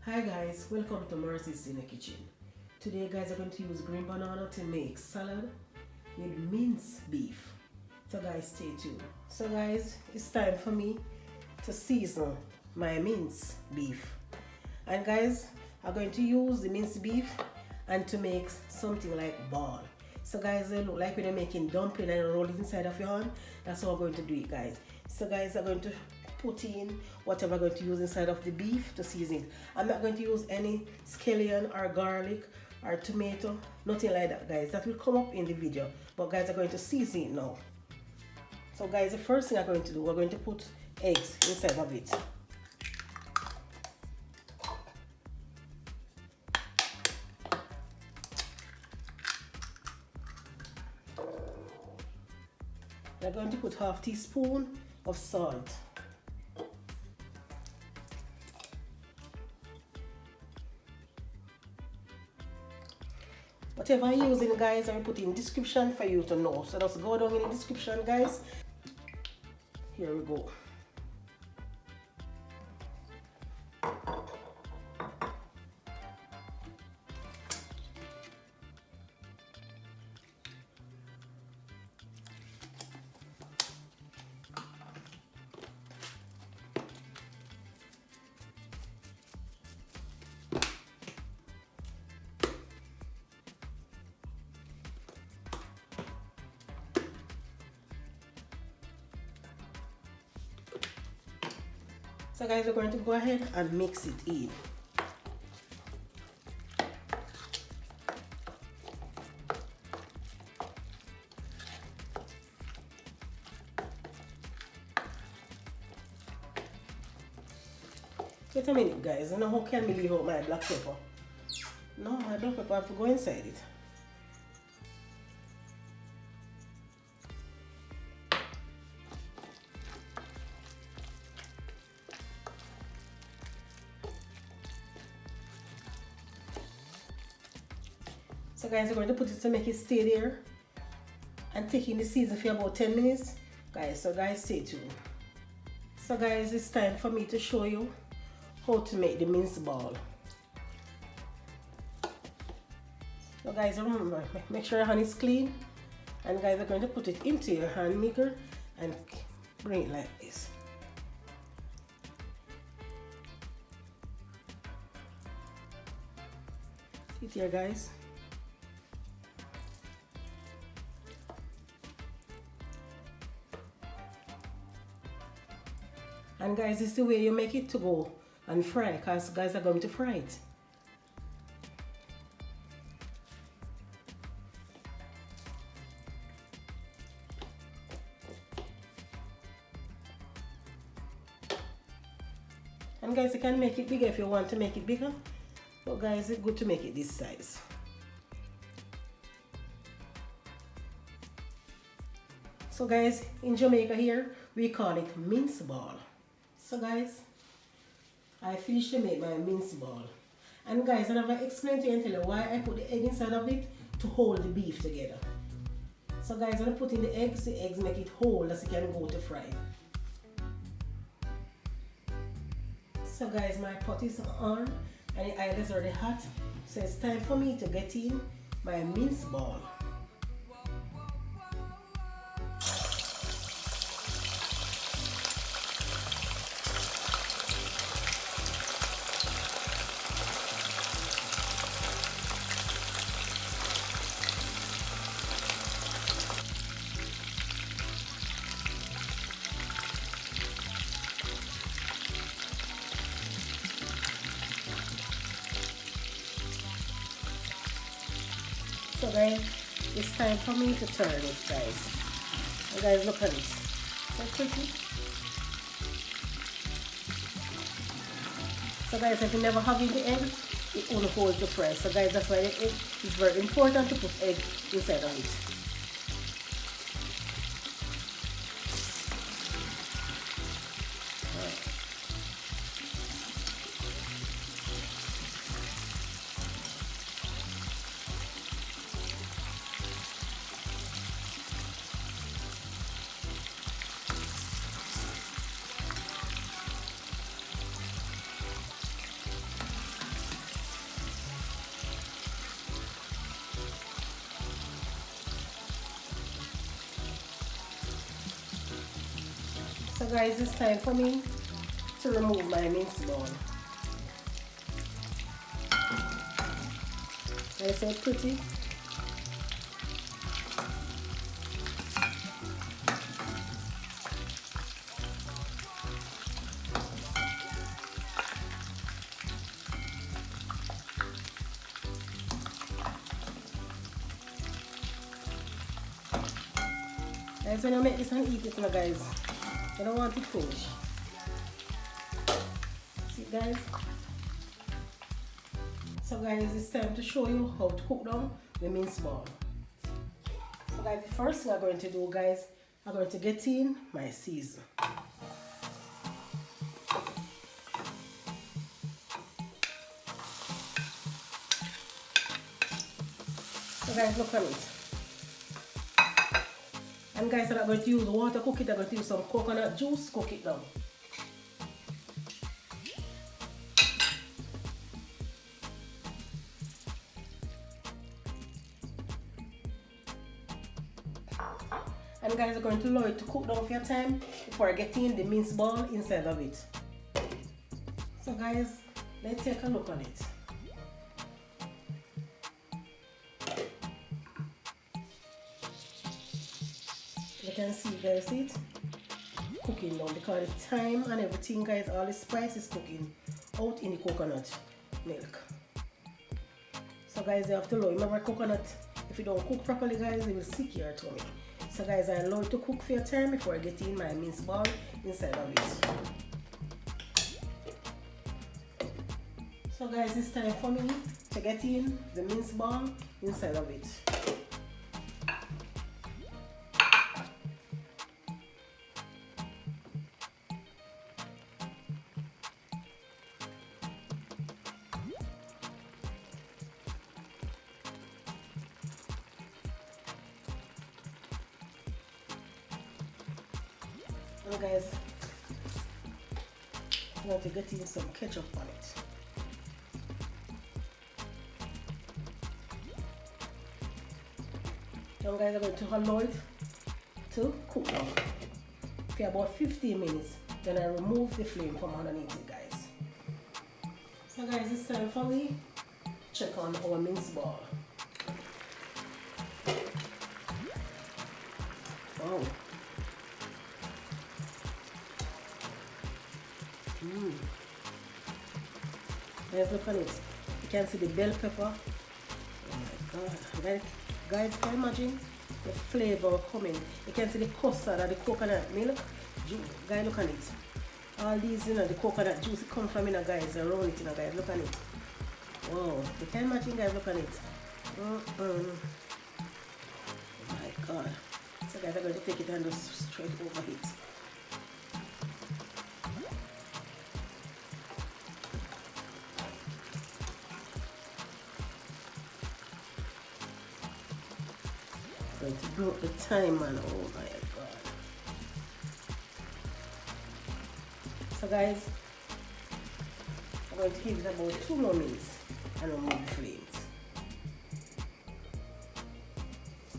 Hi guys, welcome to Mercy's in the kitchen. Today guys, I'm going to use green banana to make salad with mince beef. So guys, stay tuned. So guys, it's time for me to season my mince beef. And guys, I'm going to use the mince beef and to make something like ball. So guys, they look like when you're making dumpling and roll it inside of your hand. That's how I'm going to do it guys. So guys, I'm going to put in whatever I'm going to use inside of the beef to season it. I'm not going to use any scallion or garlic or tomato, nothing like that guys. That will come up in the video, but guys, I'm going to season it now. So guys, the first thing I'm going to do, we're going to put eggs inside of it. We're going to put half teaspoon of salt. Whatever I'm using guys, I'll put in description for you to know. So just go down in the description guys. Here we go. So guys, we're going to go ahead and mix it in. Wait a minute guys, you know how can we leave out my black pepper? No, my black pepper have to go inside it. So guys, I'm going to put it to make it stay there and take in the season for about 10 minutes. Guys, so guys, stay tuned. So guys, it's time for me to show you how to make the mince ball. So guys, remember, make sure your hand is clean. And guys, I'm going to put it into your hand maker and bring it like this. See it here guys. And guys, this is the way you make it to go and fry, because guys are going to fry it. And guys, you can make it bigger if you want to make it bigger, but guys, it's good to make it this size. So guys, in Jamaica here, we call it mince ball. So guys, I finished to make my mince ball. And guys, I never explained to you and tell you why I put the egg inside of it to hold the beef together. So guys, when I put in the eggs make it hold as it can go to fry. So guys, my pot is on and the oil is already hot. So it's time for me to get in my mince ball. So guys, it's time for me to turn it guys. And guys, look at it. So pretty. So guys, if you never have in the egg, it won't hold the fry. So guys, that's why the egg is very important to put egg inside of it. So guys, it's time for me to remove my mince ball. I so pretty. Guys, when you make this and eat it now guys, you don't want it finished. See guys? So guys, it's time to show you how to cook down the mince ball. So guys, the first thing I'm going to do guys, I'm going to get in my season. So guys, look at it. And guys, I'm not going to use water cook it, I'm going to use some coconut juice, cook it down. And guys, I'm going to allow it to cook down for your time before getting the mince ball inside of it. So guys, let's take a look at it. You can see guys, see it cooking down because the thyme and everything guys, all the spice is cooking out in the coconut milk. So guys, you have to allow, remember coconut, if you don't cook properly guys, it will stick your tummy. So guys, I allow it to cook for your time before I get in my mince ball inside of it. So guys, it's time for me to get in the mince ball inside of it. And guys, I'm going to get in some ketchup on it. Now guys, I'm going to allow it to cook down for about 15 minutes. Then I remove the flame from underneath it guys. So guys, it's time for me to check on our mince ball. Wow. Guys, look at it. You can see the bell pepper. Oh my god. Guys, can you imagine the flavor coming? You can see the custard and the coconut milk. Guys, look at it. All these, you know, the coconut juice come from, you know, guys, around it, you know, guys. Look at it. Wow. You can imagine, guys, look at it. Oh my god. So guys, I'm going to take it and just straight over it. Going to blow the thyme, man. Oh my god. So guys, I'm going to give it about 2 more minutes and remove the flames.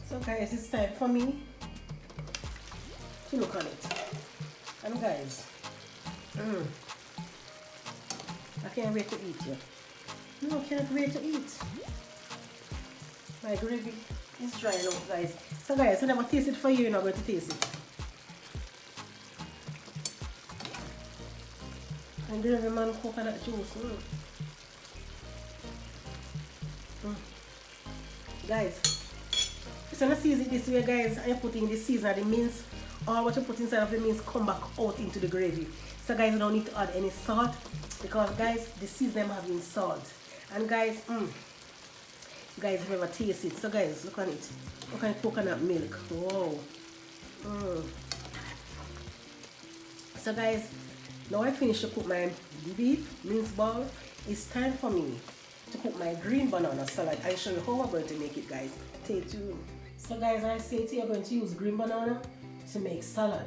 So guys, it's time for me to look at it. And guys, I can't wait to eat yet. No, I can't wait to eat. My gravy is drying out guys. So guys, I never taste it for you, you're not going to taste it. And gravy man, coconut juice. Guys, so when you season it this way guys, and you put in the season of the mince, or what you put inside of the mince come back out into the gravy. So guys, you don't need to add any salt because guys, the season having salt. And guys, guys, if you ever taste it. So guys, look at it. Look at the coconut milk. Wow. So guys, now I finished to cook my beef mince ball. It's time for me to cook my green banana salad. I'll show you how I'm going to make it guys. Stay tuned. So guys, I say to you, I'm going to use green banana to make salad.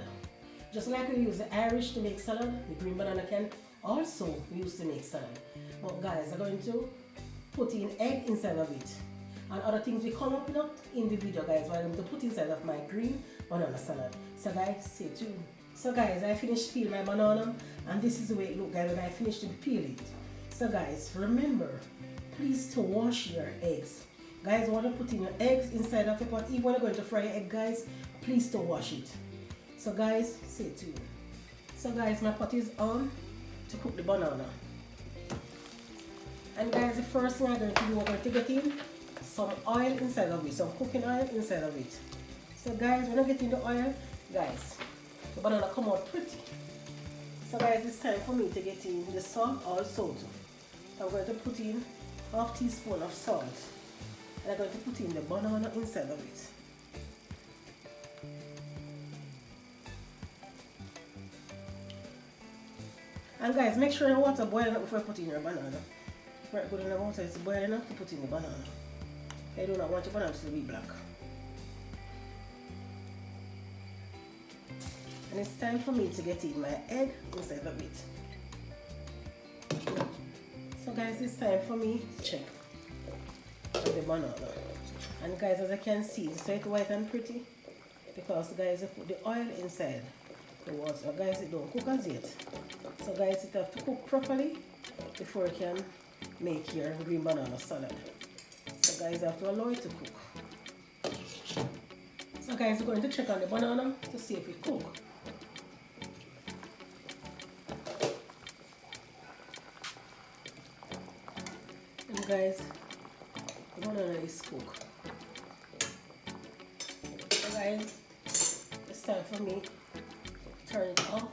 Just like we use the Irish to make salad, the green banana can also be used to make salad. But guys, I'm going to put in egg inside of it. And other things will come up in the video guys, what I'm going to put inside of my green banana salad. So guys, stay tuned. So guys, I finished peeling my banana, and this is the way it looks, guys, when I finished to peel it. So guys, remember, please to wash your eggs. Guys, want to put in your eggs inside of your pot. Even when you're going to fry your egg, guys, please to wash it. So guys, stay tuned. So guys, my pot is on to cook the banana. And guys, the first thing I'm going to do, we're going to get in some oil inside of it, some cooking oil inside of it. So guys, when I get in the oil, guys, the banana come out pretty. So guys, it's time for me to get in the salt also. I'm going to put in half teaspoon of salt. And I'm going to put in the banana inside of it. And guys, make sure your water boiling up before you put in your banana. Right, good enough water is boiling up to put in the banana. I do not want your banana to be black. And it's time for me to get in my egg inside of it. So guys, it's time for me to check the banana. And guys, as I can see, it's so white and pretty because guys, I put the oil inside the water. Guys, it don't cook as yet. So guys, it have to cook properly before you can make your green banana salad. So guys, you have to allow it to cook. So guys, we're going to check on the banana to see if it cook. And guys, the banana is cooked. So guys, it's time for me to turn it off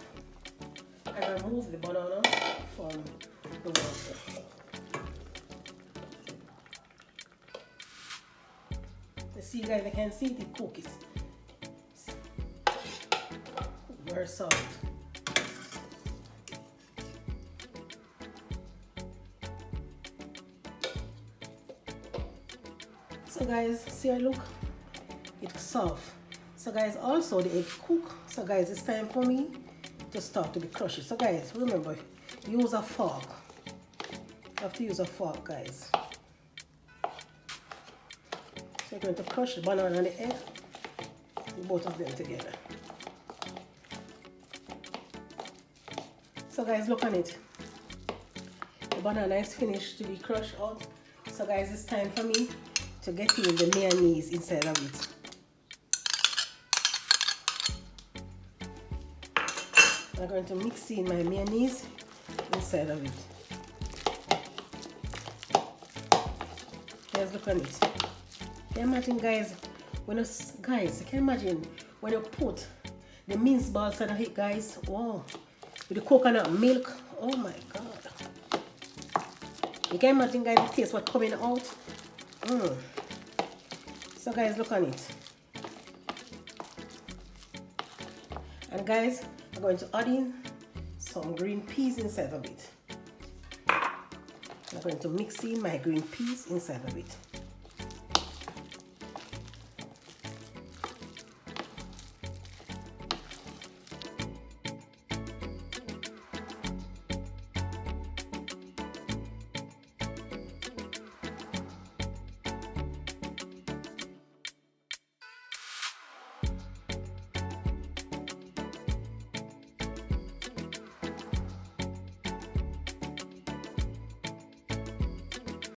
and remove the banana from the water. You see guys, I can see it cook it. Very soft. So guys, see how look? It's soft. So guys, also the egg cook. So guys, it's time for me to start to be crushed. So guys, remember, use a fork. You have to use a fork, guys. So you're going to crush the banana and the egg, both of them together. So guys, look on it. The banana is finished to be crushed out. So guys, it's time for me to get in the mayonnaise inside of it. I'm going to mix in my mayonnaise inside of it. Guys, look on it. Can you imagine, guys, when you can imagine when you put the mince balls in it, guys. Wow, with the coconut milk. Oh my god. You can imagine, guys, the taste what's coming out. So guys, look on it. And guys, I'm going to add in some green peas inside of it. I'm going to mix in my green peas inside of it.